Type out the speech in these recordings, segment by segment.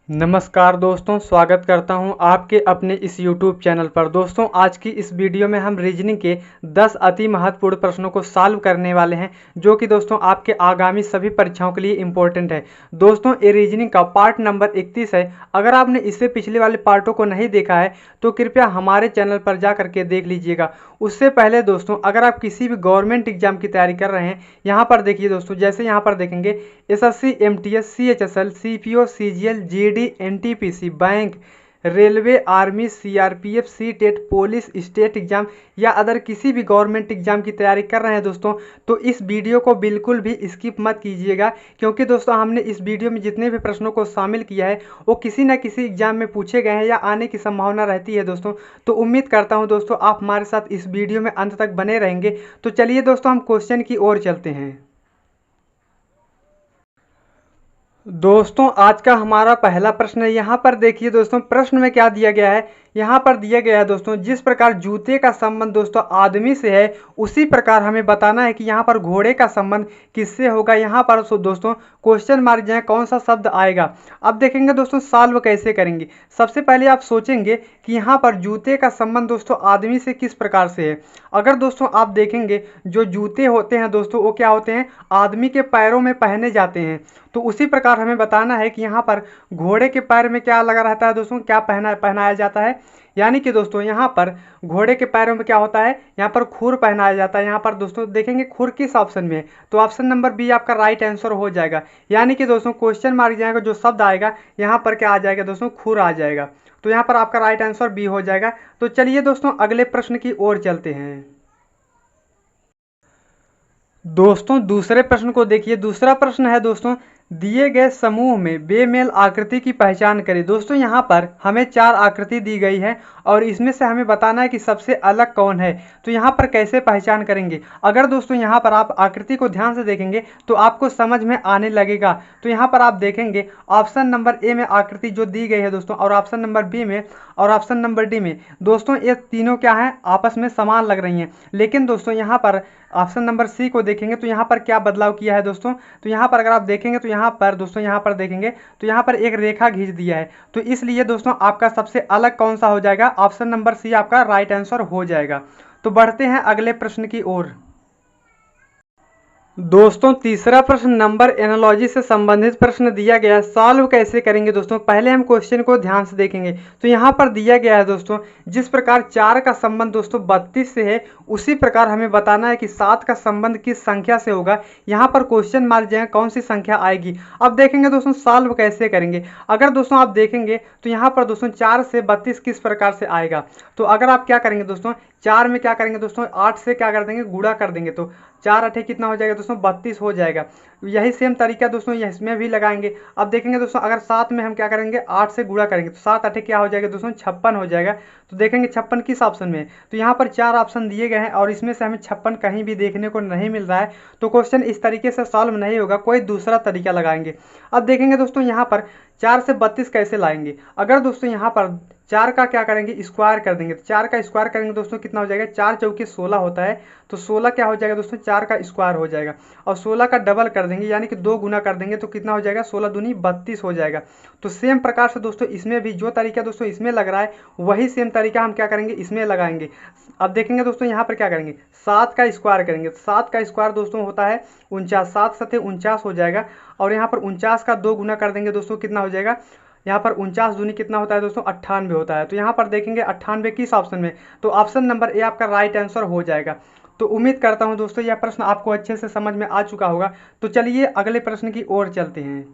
नमस्कार दोस्तों, स्वागत करता हूं आपके अपने इस YouTube चैनल पर। दोस्तों, आज की इस वीडियो में हम रीजनिंग के 10 अति महत्वपूर्ण प्रश्नों को सॉल्व करने वाले हैं, जो कि दोस्तों आपके आगामी सभी परीक्षाओं के लिए इम्पोर्टेंट है। दोस्तों, ये रीजनिंग का पार्ट नंबर 31 है। अगर आपने इससे पिछले वाले पार्टों को नहीं देखा है तो कृपया हमारे चैनल पर जा करके देख लीजिएगा। उससे पहले दोस्तों, अगर आप किसी भी गवर्नमेंट एग्जाम की तैयारी कर रहे हैं, यहाँ पर देखिए दोस्तों, जैसे यहाँ पर देखेंगे SSC, MTS, CHSL, CPO, CGL, GD, NTPC, bank, railway, army, CRPF, CTET, police, state exam या अदर किसी भी गवर्नमेंट एग्जाम की तैयारी कर रहे हैं दोस्तों, तो इस वीडियो को बिल्कुल भी स्किप मत कीजिएगा, क्योंकि दोस्तों हमने इस वीडियो में जितने भी प्रश्नों को शामिल किया है वो किसी न किसी एग्जाम में पूछे गए हैं या आने की संभावना रहती है दोस्तों। तो उम्मीद करता हूं दोस्तों आप हमारे साथ इस वीडियो में अंत तक बने रहेंगे। तो चलिए दोस्तों, हम क्वेश्चन की ओर चलते हैं। दोस्तों, आज का हमारा पहला प्रश्न है। यहाँ पर देखिए दोस्तों, प्रश्न में क्या दिया गया है। यहाँ पर दिया गया है दोस्तों, जिस प्रकार जूते का संबंध दोस्तों आदमी से है, उसी प्रकार हमें बताना है कि यहाँ पर घोड़े का संबंध किससे होगा। यहाँ पर दोस्तों क्वेश्चन मार्क जो है कौन सा शब्द आएगा। अब देखेंगे दोस्तों सॉल्व कैसे करेंगे। सबसे पहले आप सोचेंगे कि यहाँ पर जूते का संबंध दोस्तों आदमी से किस प्रकार से है। अगर दोस्तों आप देखेंगे, जो जूते होते हैं दोस्तों वो क्या होते हैं, आदमी के पैरों में पहने जाते हैं। तो उसी प्रकार हमें बताना है कि यहाँ पर घोड़े के पैर में क्या लगा रहता है दोस्तों, क्या पहनाया जाता है। यानी कि दोस्तों यहाँ पर घोड़े के पैरों में क्या होता है, यहाँ पर खुर पहनाया जाता है। यहाँ पर दोस्तों देखेंगे खुर किस ऑप्शन में है, तो ऑप्शन नंबर बी आपका राइट आंसर हो जाएगा। यानी कि दोस्तों क्वेश्चन मार्क जाएगा, जो शब्द आएगा यहाँ पर क्या आ जाएगा दोस्तों, खुर आ जाएगा। तो यहाँ पर आपका राइट आंसर बी हो जाएगा। तो चलिए दोस्तों अगले प्रश्न की ओर चलते हैं। दोस्तों दूसरे प्रश्न को देखिए। दूसरा प्रश्न है दोस्तों, दिए गए समूह में बेमेल आकृति की पहचान करें। दोस्तों यहाँ पर हमें 4 आकृति दी गई है और इसमें से हमें बताना है कि सबसे अलग कौन है। तो यहाँ पर कैसे पहचान करेंगे। अगर दोस्तों यहाँ पर आप आकृति को ध्यान से देखेंगे तो आपको समझ में आने लगेगा। तो यहाँ पर आप देखेंगे ऑप्शन नंबर ए में आकृति जो दी गई है दोस्तों, और ऑप्शन नंबर बी में और ऑप्शन नंबर डी में दोस्तों ये तीनों क्या है, आपस में समान लग रही हैं। लेकिन दोस्तों यहाँ पर ऑप्शन नंबर सी को देखेंगे तो यहाँ पर क्या बदलाव किया है दोस्तों। तो यहाँ पर अगर आप देखेंगे तो यहाँ पर दोस्तों यहाँ पर देखेंगे तो यहाँ पर एक रेखा खींच दिया है। तो इसलिए दोस्तों आपका सबसे अलग कौन सा हो जाएगा, ऑप्शन नंबर सी आपका राइट आंसर हो जाएगा। तो बढ़ते हैं अगले प्रश्न की ओर। दोस्तों तीसरा प्रश्न नंबर एनालॉजी से संबंधित प्रश्न दिया गया है। सॉल्व कैसे करेंगे दोस्तों, पहले हम क्वेश्चन को ध्यान से देखेंगे। तो यहाँ पर दिया गया है दोस्तों, जिस प्रकार 4 का संबंध दोस्तों 32 से है, उसी प्रकार हमें बताना है कि 7 का संबंध किस संख्या से होगा। यहाँ पर क्वेश्चन मार्क जो है कौन सी संख्या आएगी। अब देखेंगे दोस्तों सॉल्व कैसे करेंगे। अगर दोस्तों आप देखेंगे तो यहाँ पर दोस्तों 4 से 32 किस प्रकार से आएगा। तो अगर आप क्या करेंगे दोस्तों, 4 में क्या करेंगे दोस्तों, 8 से क्या कर देंगे, गुणा कर देंगे। तो 4 8 कितना हो जाएगा दोस्तों, 32 हो जाएगा। यही सेम तरीका दोस्तों इसमें भी लगाएंगे। अब देखेंगे दोस्तों, अगर 7 में हम क्या करेंगे, 8 से गुणा करेंगे तो 7 8 क्या हो जाएगा दोस्तों, 56 हो जाएगा। तो देखेंगे 56 किस ऑप्शन में है। तो यहाँ पर 4 ऑप्शन दिए गए हैं और इसमें से हमें 56 कहीं भी देखने को नहीं मिल रहा है। तो क्वेश्चन इस तरीके से सॉल्व नहीं होगा, कोई दूसरा तरीका लगाएंगे। अब देखेंगे दोस्तों यहाँ पर 4 से 32 कैसे लाएंगे। अगर दोस्तों यहाँ पर 4 का क्या करेंगे, स्क्वायर कर देंगे। तो 4 का स्क्वायर करेंगे दोस्तों कितना हो जाएगा, 4 चौके 16 होता है। तो 16 क्या हो जाएगा दोस्तों, 4 का स्क्वायर हो जाएगा। और 16 का डबल कर देंगे, यानी कि 2 गुना कर देंगे तो कितना हो जाएगा, 16 दूनी 32 हो जाएगा। तो सेम प्रकार से दोस्तों इसमें भी जो तरीका दोस्तों इसमें लग रहा है, वही सेम तरीका हम क्या करेंगे, इसमें लगाएंगे। अब देखेंगे दोस्तों यहाँ पर क्या करेंगे, 7 का स्क्वायर करेंगे। 7 का स्क्वायर दोस्तों होता है 49, 7 सते 49 हो जाएगा। और यहाँ पर 49 का 2 गुना कर देंगे दोस्तों कितना हो जाएगा, यहाँ पर 49 दूनी कितना होता है दोस्तों, 98 होता है। तो यहाँ पर देखेंगे 98 किस ऑप्शन में, तो ऑप्शन नंबर ए आपका राइट आंसर हो जाएगा। तो उम्मीद करता हूँ दोस्तों यह प्रश्न आपको अच्छे से समझ में आ चुका होगा। तो चलिए अगले प्रश्न की ओर चलते हैं।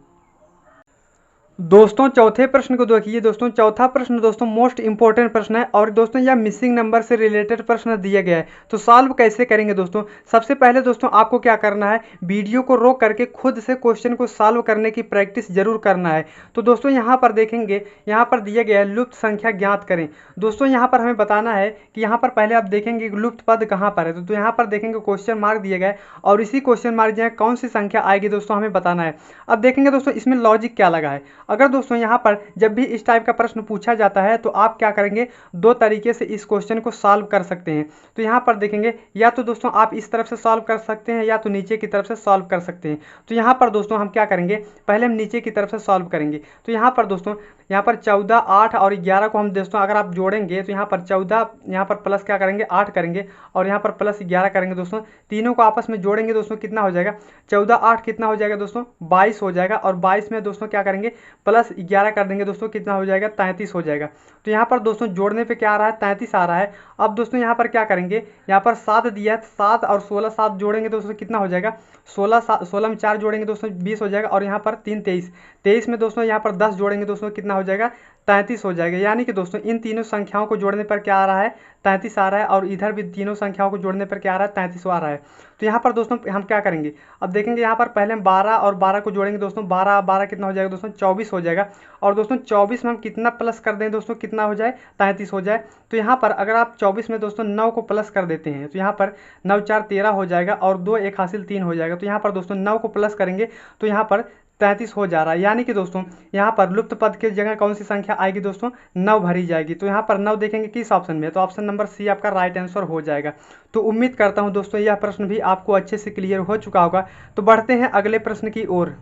दोस्तों चौथे प्रश्न को देखिए। दोस्तों चौथा प्रश्न दोस्तों मोस्ट इंपॉर्टेंट प्रश्न है और दोस्तों यह मिसिंग नंबर से रिलेटेड प्रश्न दिया गया है। तो सॉल्व कैसे करेंगे दोस्तों, सबसे पहले दोस्तों आपको क्या करना है, वीडियो को रोक करके खुद से क्वेश्चन को सॉल्व करने की प्रैक्टिस जरूर करना है। तो दोस्तों यहाँ पर देखेंगे, यहाँ पर दिया गया है लुप्त संख्या ज्ञात करें। दोस्तों यहाँ पर हमें बताना है कि यहाँ पर पहले आप देखेंगे लुप्त पद कहाँ पर है। तो यहाँ पर देखेंगे क्वेश्चन मार्क दिया गया है और इसी क्वेश्चन मार्क जो है कौन सी संख्या आएगी दोस्तों हमें बताना है। अब देखेंगे दोस्तों इसमें लॉजिक क्या लगा है। अगर दोस्तों यहाँ पर जब भी इस टाइप का प्रश्न पूछा जाता है तो आप क्या करेंगे, दो तरीके से इस क्वेश्चन को सॉल्व कर सकते हैं। तो यहाँ पर देखेंगे या तो दोस्तों आप इस तरफ से सॉल्व कर सकते हैं या तो नीचे की तरफ से सॉल्व कर सकते हैं। तो यहाँ पर दोस्तों हम क्या करेंगे, पहले हम नीचे की तरफ से सॉल्व करेंगे। तो यहाँ पर दोस्तों यहाँ पर 14, 8 और 11 को हम दोस्तों अगर आप जोड़ेंगे तो यहाँ पर 14 यहाँ पर प्लस क्या करेंगे 8 करेंगे और यहाँ पर प्लस 11 करेंगे दोस्तों। तीनों को आपस में जोड़ेंगे दोस्तों कितना हो जाएगा, 14 8 कितना हो जाएगा दोस्तों 22 हो जाएगा। और 22 में दोस्तों क्या करेंगे प्लस 11 कर देंगे दोस्तों, कितना हो जाएगा 33 हो जाएगा। तो यहाँ पर दोस्तों जोड़ने पे क्या आ रहा है 33 आ रहा है। अब दोस्तों यहाँ पर क्या करेंगे, यहाँ पर 7 दिया है, 7 और 16 7 जोड़ेंगे दोस्तों कितना हो जाएगा 16 में 4 जोड़ेंगे दोस्तों 20 हो जाएगा। और यहाँ पर 3 23, 23 में दोस्तों यहाँ पर 10 जोड़ेंगे दोस्तों कितना हो जाएगा 33 हो जाएगा। यानी कि दोस्तों इन तीनों संख्याओं को जोड़ने पर क्या आ रहा है 33 आ रहा है और इधर भी तीनों संख्याओं को जोड़ने पर क्या आ रहा है 33 आ रहा है। तो यहाँ पर दोस्तों हम क्या करेंगे, अब देखेंगे यहाँ पर पहले हम 12 और 12 को जोड़ेंगे दोस्तों, 12 12 कितना हो जाएगा दोस्तों 24 हो जाएगा। और दोस्तों 24 में हम कितना प्लस कर दें दोस्तों, कितना हो जाए 33 हो जाए। तो यहाँ पर अगर आप 24 में दोस्तों 9 को प्लस कर देते हैं तो यहाँ पर 9 4 13 हो जाएगा और 2 1 हासिल 3 हो जाएगा। तो यहाँ पर दोस्तों 9 को प्लस करेंगे तो यहाँ पर 33 हो जा रहा है। यानी कि दोस्तों यहाँ पर लुप्त पद की जगह कौन सी संख्या आएगी दोस्तों 9 भरी जाएगी। तो यहाँ पर 9 देखेंगे किस ऑप्शन में है, तो ऑप्शन नंबर सी आपका राइट आंसर हो जाएगा। तो उम्मीद करता हूँ दोस्तों यह प्रश्न भी आपको अच्छे से क्लियर हो चुका होगा। तो बढ़ते हैं अगले प्रश्न की ओर।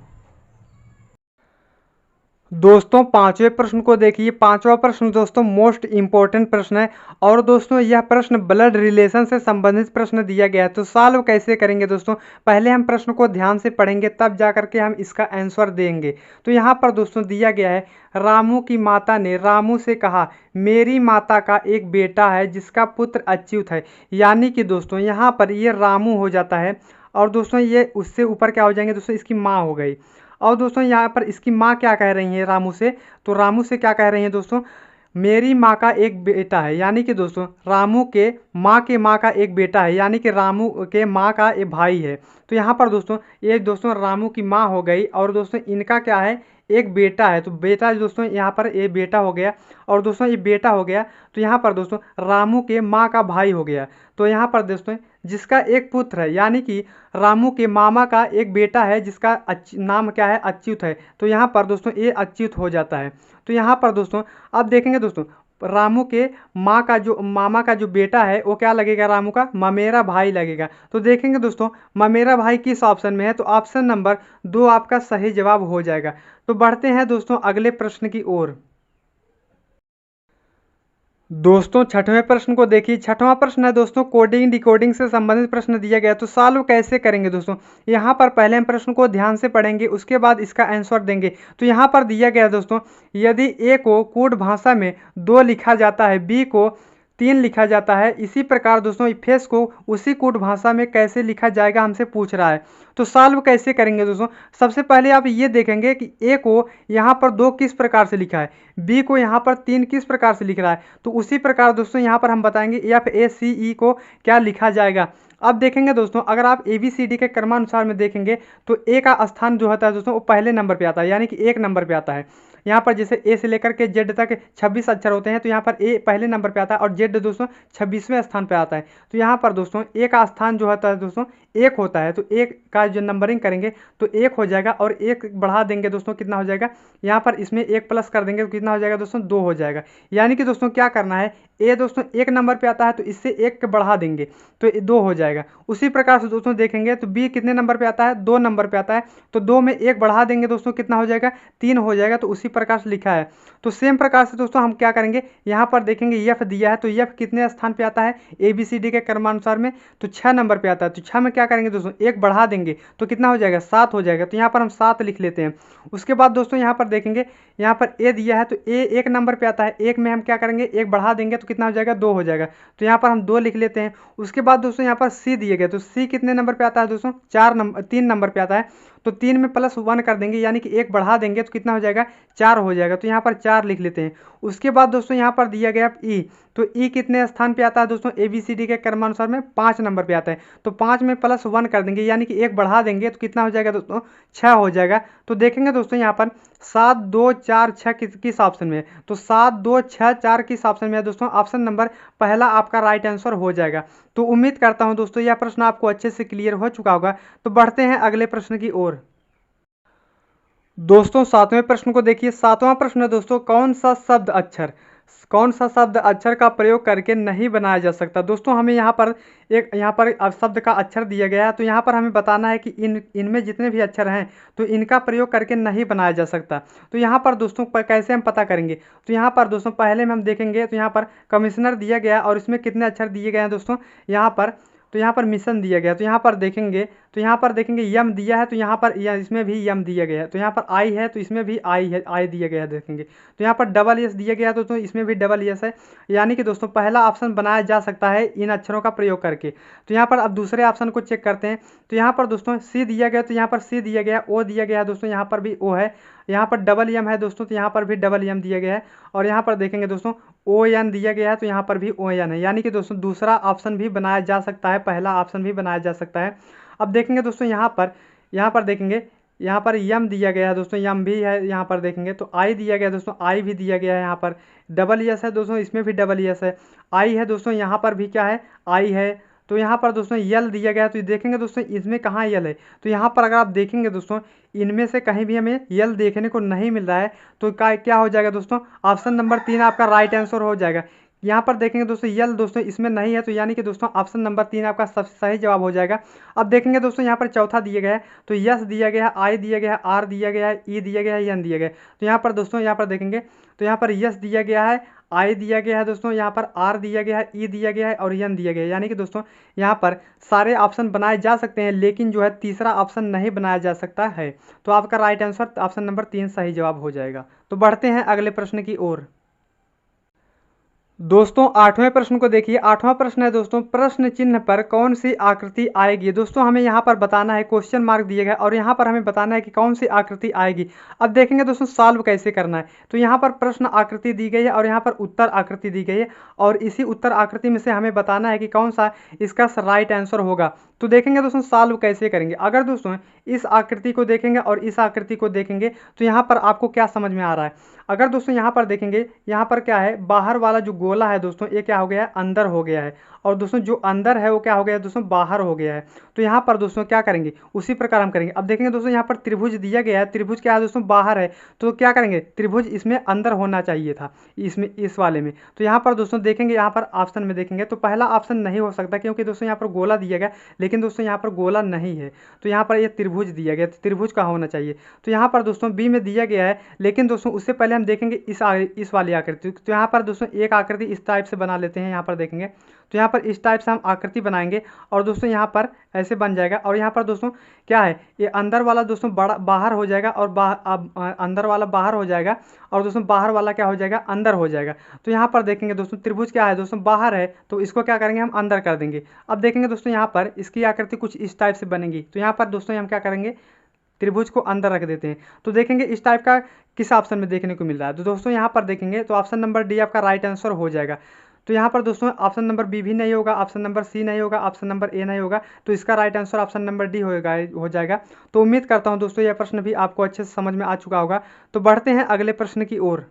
दोस्तों पांचवें प्रश्न को देखिए। पांचवा प्रश्न दोस्तों मोस्ट इंपॉर्टेंट प्रश्न है और दोस्तों यह प्रश्न ब्लड रिलेशन से संबंधित प्रश्न दिया गया है। तो सॉल्व कैसे करेंगे दोस्तों, पहले हम प्रश्न को ध्यान से पढ़ेंगे तब जा करके हम इसका आंसर देंगे। तो यहाँ पर दोस्तों दिया गया है, रामू की माता ने रामू से कहा मेरी माता का एक बेटा है जिसका पुत्र अच्युत है। यानी कि दोस्तों यहाँ पर ये रामू हो जाता है और दोस्तों ये उससे ऊपर क्या हो जाएंगे दोस्तों, इसकी माँ हो गई। और दोस्तों यहाँ पर इसकी माँ क्या कह रही है रामू से, तो रामू से क्या कह रही है दोस्तों, मेरी माँ का एक बेटा है। यानी कि दोस्तों रामू के माँ का एक बेटा है, यानी कि रामू के माँ का एक भाई है। तो यहाँ पर दोस्तों ये दोस्तों रामू की माँ हो गई और दोस्तों इनका क्या है एक बेटा है। तो बेटा दोस्तों यहाँ पर ये बेटा हो गया और दोस्तों ये बेटा हो गया। तो यहाँ पर दोस्तों रामू के माँ का भाई हो गया। तो यहाँ पर दोस्तों जिसका एक पुत्र है, यानी कि रामू के मामा का एक बेटा है जिसका नाम क्या है अच्युत है। तो यहाँ पर दोस्तों ये अच्युत हो जाता है। तो यहाँ पर दोस्तों अब देखेंगे दोस्तों रामू के मामा का जो बेटा है वो क्या लगेगा, रामू का ममेरा भाई लगेगा। तो देखेंगे दोस्तों ममेरा भाई किस ऑप्शन में है, तो ऑप्शन नंबर 2 आपका सही जवाब हो जाएगा। तो बढ़ते हैं दोस्तों अगले प्रश्न की ओर। दोस्तों छठवें प्रश्न को देखिए। छठवां प्रश्न है दोस्तों कोडिंग डिकोडिंग से संबंधित प्रश्न दिया गया। तो सॉल्व कैसे करेंगे दोस्तों, यहाँ पर पहले हम प्रश्न को ध्यान से पढ़ेंगे उसके बाद इसका आंसर देंगे। तो यहाँ पर दिया गया है दोस्तों, यदि ए को कोड भाषा में 2 लिखा जाता है, बी को 3 लिखा जाता है, इसी प्रकार दोस्तों इफेस को उसी कोड भाषा में कैसे लिखा जाएगा हमसे पूछ रहा है। तो सॉल्व कैसे करेंगे दोस्तों, सबसे पहले आप ये देखेंगे कि ए को यहाँ पर 2 किस प्रकार से लिखा है, बी को यहाँ पर 3 किस प्रकार से लिख रहा है। तो उसी प्रकार दोस्तों यहाँ पर हम बताएंगे FACE को क्या लिखा जाएगा। अब देखेंगे दोस्तों अगर आप ABCD के क्रमानुसार में देखेंगे तो ए का स्थान जो होता है दोस्तों वो पहले नंबर पे आता है, यानी कि 1 नंबर पे आता है। यहाँ पर जैसे ए से लेकर के जेड तक 26 अक्षर होते हैं, तो यहाँ पर ए पहले नंबर पे आता है और जेड दोस्तों 26वें स्थान पे आता है। तो यहाँ पर दोस्तों ए का स्थान जो होता है दोस्तों 1 होता है। तो 1 का जो नंबरिंग करेंगे तो 1 हो जाएगा और 1 बढ़ा देंगे दोस्तों कितना हो जाएगा, यहाँ पर इसमें 1 प्लस कर देंगे तो कितना हो जाएगा दोस्तों 2 हो जाएगा। यानी कि दोस्तों क्या करना है, ए दोस्तों 1 नंबर पे आता है तो इससे 1 बढ़ा देंगे तो 2 हो जाएगा। उसी प्रकार से दोस्तों देखेंगे तो बी कितने नंबर पे आता है, 2 नंबर पे आता है, तो 2 में 1 बढ़ा देंगे दोस्तों कितना हो जाएगा 3 हो जाएगा। तो उसी प्रकार से लिखा है। तो सेम प्रकार से दोस्तों हम क्या करेंगे, यहाँ पर देखेंगे एफ दिया है तो एफ कितने स्थान पे आता है ABCD के क्रमानुसार में, तो 6 नंबर पे आता है। तो 6 में क्या करेंगे दोस्तों 1 बढ़ा देंगे तो कितना हो जाएगा 7 हो जाएगा। तो यहाँ पर हम 7 लिख लेते हैं। उसके बाद दोस्तों यहाँ पर देखेंगे यहाँ पर ए दिया है तो ए 1 नंबर पे आता है, 1 में हम क्या करेंगे 1 बढ़ा देंगे तो कितना हो जाएगा 2 हो जाएगा। तो यहाँ पर हम 2 लिख लेते हैं। उसके बाद दोस्तों यहाँ पर सी दिए गए तो सी कितने नंबर पे आता है दोस्तों 3 नंबर पे आता है। तो 3 में +1 कर देंगे यानी कि 1 बढ़ा देंगे तो कितना हो जाएगा 4 हो जाएगा। तो यहाँ पर 4 लिख लेते हैं। उसके बाद दोस्तों यहाँ पर दिया गया ई, तो ई कितने स्थान पे आता है दोस्तों ABCD के क्रमानुसार में 5 नंबर पे आता है। तो 5 में +1 कर देंगे यानी कि 1 बढ़ा देंगे तो कितना हो जाएगा दोस्तों 6 हो जाएगा। तो देखेंगे दोस्तों यहाँ पर 7 2 4 6 किस ऑप्शन में है, तो 7 2 6 4 किस ऑप्शन में है दोस्तों, ऑप्शन नंबर पहला आपका राइट आंसर हो जाएगा। तो उम्मीद करता हूँ दोस्तों यह प्रश्न आपको अच्छे से क्लियर हो चुका होगा। तो बढ़ते हैं अगले प्रश्न की ओर। दोस्तों सातवें प्रश्न को देखिए। सातवां प्रश्न है दोस्तों, कौन सा शब्द अक्षर का प्रयोग करके नहीं बनाया जा सकता। दोस्तों हमें यहाँ पर शब्द का अक्षर दिया गया है, तो यहाँ पर हमें बताना है कि इनमें जितने भी अक्षर हैं तो इनका प्रयोग करके नहीं बनाया जा सकता। तो यहाँ पर दोस्तों कैसे हम पता करेंगे, तो यहाँ पर दोस्तों पहले में हम देखेंगे तो यहाँ पर कमिश्नर दिया गया है और इसमें कितने अक्षर दिए गए हैं दोस्तों यहाँ पर, तो यहाँ पर मिशन दिया गया, तो यहाँ पर देखेंगे यम दिया है, तो यहाँ पर इसमें भी यम दिया गया है, तो यहाँ पर आई है तो इसमें भी आई है, आई दिया गया है देखेंगे, तो यहाँ पर डबल एस दिया गया है तो इसमें भी डबल एस है। यानी कि दोस्तों पहला ऑप्शन बनाया जा सकता है इन अक्षरों का प्रयोग करके। तो यहाँ पर अब दूसरे ऑप्शन को चेक करते हैं। तो यहाँ पर दोस्तों सी दिया गया, तो यहाँ पर सी दिया गया, ओ दिया गया है दोस्तों, यहाँ पर भी ओ है, यहाँ पर डबल एम है दोस्तों, तो यहाँ पर भी डबल एम दिया गया है, और यहाँ पर देखेंगे दोस्तों ओ एन दिया गया है, तो यहाँ पर भी ओ एन है। यानी कि दोस्तों दूसरा ऑप्शन भी बनाया जा सकता है, पहला ऑप्शन भी बनाया जा सकता है। अब देखेंगे दोस्तों यहाँ पर देखेंगे, यहाँ पर यम दिया गया है दोस्तों, यम भी है, यहाँ पर देखेंगे तो आई दिया गया है दोस्तों, आई भी दिया गया है, यहाँ पर डबल एस है दोस्तों, इसमें भी डबल एस है, आई है दोस्तों, यहाँ पर भी क्या है आई है। तो यहाँ पर दोस्तों यल दिया गया है, तो देखेंगे दोस्तों इसमें कहाँ यल है, तो यहाँ पर अगर आप देखेंगे दोस्तों इनमें से कहीं भी हमें यल देखने को नहीं मिल रहा है, तो क्या हो जाएगा दोस्तों, ऑप्शन नंबर 3 आपका राइट आंसर हो जाएगा। यहाँ पर देखेंगे दोस्तों यल दोस्तों इसमें नहीं है, तो यानी कि दोस्तों ऑप्शन नंबर 3 आपका सबसे सही जवाब हो जाएगा। अब देखेंगे दोस्तों यहाँ पर चौथा दिया गया है, तो यस दिया गया है, आई दिया गया है, आर दिया गया है, ई दिया गया है, एन दिया गया है। तो यहाँ पर दोस्तों यहाँ पर देखेंगे तो यहाँ पर यस दिया गया है, आई दिया गया है दोस्तों, यहाँ पर आर दिया गया है, ई दिया गया है और एन दिया गया है। यानी कि दोस्तों यहाँ पर सारे ऑप्शन बनाए जा सकते हैं, लेकिन जो है तीसरा ऑप्शन नहीं बनाया जा सकता है। तो आपका राइट आंसर ऑप्शन नंबर 3 सही जवाब हो जाएगा। तो बढ़ते हैं अगले प्रश्न की ओर। दोस्तों आठवें प्रश्न को देखिए। आठवां प्रश्न है दोस्तों, प्रश्न चिन्ह पर कौन सी आकृति आएगी। दोस्तों हमें यहाँ पर बताना है, क्वेश्चन मार्क दिया गया और यहाँ पर हमें बताना है कि कौन सी आकृति आएगी। अब देखेंगे दोस्तों सॉल्व कैसे करना है। तो यहाँ पर प्रश्न आकृति दी गई है और यहाँ पर उत्तर आकृति दी गई है, और इसी उत्तर आकृति में से हमें बताना है कि कौन सा इसका राइट आंसर होगा। तो देखेंगे दोस्तों सॉल्व कैसे करेंगे। अगर दोस्तों इस आकृति को देखेंगे और इस आकृति को देखेंगे तो यहाँ पर आपको क्या समझ में आ रहा है। अगर दोस्तों यहाँ पर देखेंगे, यहाँ पर क्या है, बाहर वाला जो गोला है दोस्तों ये क्या हो गया है, अंदर हो गया है, और दोस्तों जो अंदर है वो क्या हो गया है दोस्तों, बाहर हो गया है। तो यहाँ पर दोस्तों क्या करेंगे, उसी प्रकार हम करेंगे। अब देखेंगे दोस्तों यहाँ पर त्रिभुज दिया गया है, त्रिभुज क्या है दोस्तों, बाहर है, तो क्या करेंगे, त्रिभुज इसमें अंदर होना चाहिए था, इसमें इस वाले में। तो यहाँ पर दोस्तों देखेंगे, यहाँ पर ऑप्शन में देखेंगे तो पहला ऑप्शन नहीं हो सकता, क्योंकि दोस्तों यहाँ पर गोला दिया गया, लेकिन दोस्तों यहाँ पर गोला नहीं है, तो यहाँ पर ये त्रिभुज दिया गया, त्रिभुज का होना चाहिए। तो यहाँ पर दोस्तों बी में दिया गया है, लेकिन दोस्तों उससे पहले हम देखेंगे इस वाली आकृति। तो यहाँ पर दोस्तों एक आकृति इस टाइप से बना लेते हैं, यहाँ पर देखेंगे तो यहाँ पर इस टाइप से हम आकृति बनाएंगे, और दोस्तों यहाँ पर ऐसे बन जाएगा, और यहाँ पर दोस्तों क्या है, ये अंदर वाला दोस्तों बड़ा बाहर हो जाएगा, और अंदर वाला बाहर हो जाएगा, और दोस्तों बाहर वाला क्या हो जाएगा, अंदर हो जाएगा। तो यहाँ पर देखेंगे दोस्तों त्रिभुज क्या है दोस्तों, बाहर है, तो इसको क्या करेंगे, हम अंदर कर देंगे। अब देखेंगे दोस्तों यहाँ पर इसकी आकृति कुछ इस टाइप से बनेगी, तो यहाँ पर दोस्तों हम क्या करेंगे, त्रिभुज को अंदर रख देते हैं। तो देखेंगे इस टाइप का किस ऑप्शन में देखने को मिल रहा है। तो दोस्तों यहाँ पर देखेंगे तो ऑप्शन नंबर डी आपका राइट आंसर हो जाएगा। तो यहाँ पर दोस्तों ऑप्शन नंबर बी भी नहीं होगा, ऑप्शन नंबर सी नहीं होगा, ऑप्शन नंबर ए नहीं होगा, तो इसका right answer option number D हो जाएगा। तो उम्मीद करता हूँ दोस्तों यह प्रश्न भी आपको अच्छे से समझ में आ चुका होगा। तो बढ़ते हैं अगले प्रश्न की ओर।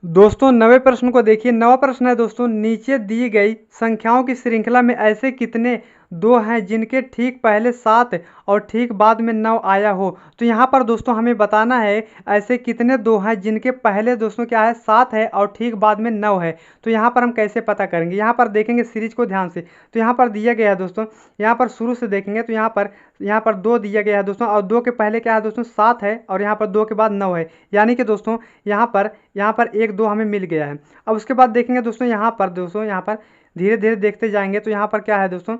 दोस्तों 9वें प्रश्न को देखिए। 9वां प्रश्न है दोस्तों, नीचे दी गई संख्याओं की श्रृंखला में ऐसे कितने दो हैं जिनके ठीक पहले 7 और ठीक बाद में 9 आया हो। तो यहाँ पर दोस्तों हमें बताना है ऐसे कितने दो हैं जिनके पहले दोस्तों क्या है 7 है और ठीक बाद में 9 है। तो यहाँ पर हम कैसे पता करेंगे, यहाँ पर देखेंगे सीरीज को ध्यान से। तो यहाँ पर दिया गया है दोस्तों, यहाँ पर शुरू से देखेंगे तो यहाँ पर 2 दिया गया है दोस्तों, और 2 के पहले क्या है दोस्तों 7 है, और यहाँ पर 2 के बाद 9 है। यानी कि दोस्तों यहाँ पर 1 2 हमें मिल गया है। अब उसके बाद देखेंगे दोस्तों यहाँ पर धीरे धीरे देखते जाएंगे। तो यहाँ पर क्या है दोस्तों,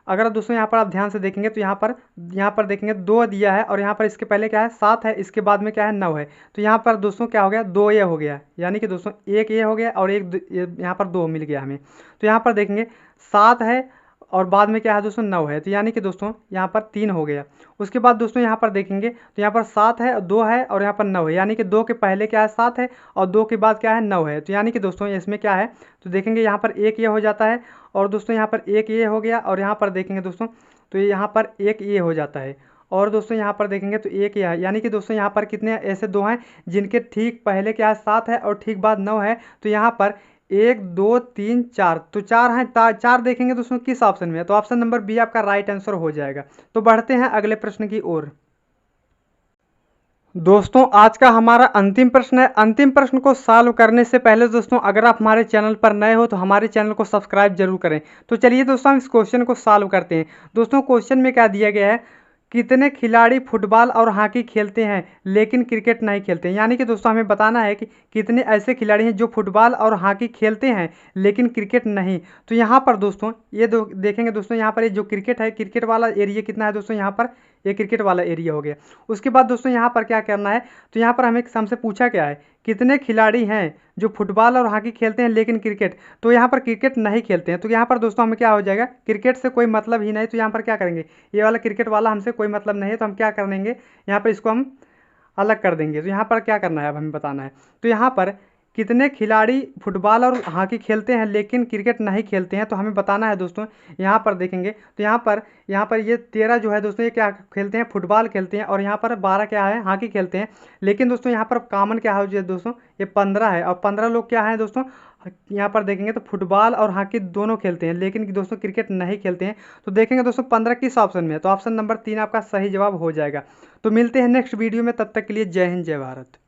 अगर दोस्तों यहाँ पर आप ध्यान से देखेंगे तो यहाँ पर देखेंगे 2 दिया है, और यहाँ पर इसके पहले क्या है 7 है, इसके बाद में क्या है 9 है। तो यहाँ पर दोस्तों क्या हो गया, 2 ये हो गया, यानी कि दोस्तों एक ये हो गया और एक यहाँ पर 2 मिल गया हमें। तो यहाँ पर देखेंगे 7 है और बाद में क्या है दोस्तों 9 है, तो यानी कि दोस्तों यहाँ पर 3 हो गया। उसके बाद दोस्तों यहाँ पर देखेंगे तो यहाँ पर 7 है, 2 है और यहाँ पर 9 है, यानी कि 2 के पहले क्या है 7 है और 2 के बाद क्या है 9 है। तो यानी कि दोस्तों इसमें क्या है, तो देखेंगे यहाँ पर एक ये हो जाता है, और दोस्तों यहाँ पर एक ये हो गया, और यहाँ पर देखेंगे दोस्तों तो यहाँ पर एक ये हो जाता है, और दोस्तों यहाँ पर देखेंगे तो एक ये है। यानी कि दोस्तों यहाँ पर कितने ऐसे दो हैं जिनके ठीक पहले क्या है 7 है और ठीक बाद 9 है। तो यहाँ पर 1 2 3 4, तो 4 हैं, 4 देखेंगे दोस्तों किस ऑप्शन में है, तो ऑप्शन नंबर बी आपका राइट आंसर हो जाएगा। तो बढ़ते हैं अगले प्रश्न की ओर। दोस्तों आज का हमारा अंतिम प्रश्न है। अंतिम प्रश्न को सॉल्व करने से पहले दोस्तों अगर आप हमारे चैनल पर नए हो तो हमारे चैनल को सब्सक्राइब जरूर करें। तो चलिए दोस्तों हम इस क्वेश्चन को सॉल्व करते हैं। दोस्तों क्वेश्चन में क्या दिया गया है, कितने खिलाड़ी फुटबॉल और हॉकी खेलते हैं लेकिन क्रिकेट नहीं खेलते हैं। यानी कि दोस्तों हमें बताना है कि कितने ऐसे खिलाड़ी हैं जो फुटबॉल और हॉकी खेलते हैं लेकिन क्रिकेट नहीं। तो यहाँ पर दोस्तों ये देखेंगे दोस्तों, यहाँ पर ये जो क्रिकेट है, क्रिकेट वाला एरिया कितना है दोस्तों, यहाँ पर ये क्रिकेट वाला एरिया हो गया। उसके बाद दोस्तों यहाँ पर क्या करना है, तो यहाँ पर हमें हमसे पूछा क्या है, कितने खिलाड़ी हैं जो फुटबॉल और हॉकी खेलते हैं लेकिन क्रिकेट, तो यहाँ पर क्रिकेट नहीं खेलते हैं। तो यहाँ पर दोस्तों हमें क्या हो जाएगा, क्रिकेट से कोई मतलब ही नहीं। तो यहाँ पर क्या करेंगे, ये वाला क्रिकेट वाला हमसे कोई मतलब नहीं है, तो हम क्या करेंगे, यहाँ पर इसको हम अलग कर देंगे। तो यहाँ पर क्या करना है, अब हमें बताना है। तो यहाँ पर कितने खिलाड़ी फुटबॉल और हॉकी खेलते हैं लेकिन क्रिकेट नहीं खेलते हैं, तो हमें बताना है दोस्तों। यहाँ पर देखेंगे तो यहाँ पर ये 13 जो है दोस्तों, ये क्या खेलते हैं, फुटबॉल खेलते हैं, और यहाँ पर 12 क्या है, हॉकी खेलते हैं। लेकिन दोस्तों यहाँ पर कॉमन क्या हो जाए दोस्तों, ये 15 है, और 15 लोग क्या है दोस्तों, यहाँ पर देखेंगे तो फुटबॉल और हॉकी दोनों खेलते हैं लेकिन दोस्तों क्रिकेट नहीं खेलते हैं। तो देखेंगे दोस्तों 15 किस ऑप्शन में है, तो ऑप्शन नंबर 3 आपका सही जवाब हो जाएगा। तो मिलते हैं नेक्स्ट वीडियो में, तब तक के लिए जय हिंद जय भारत।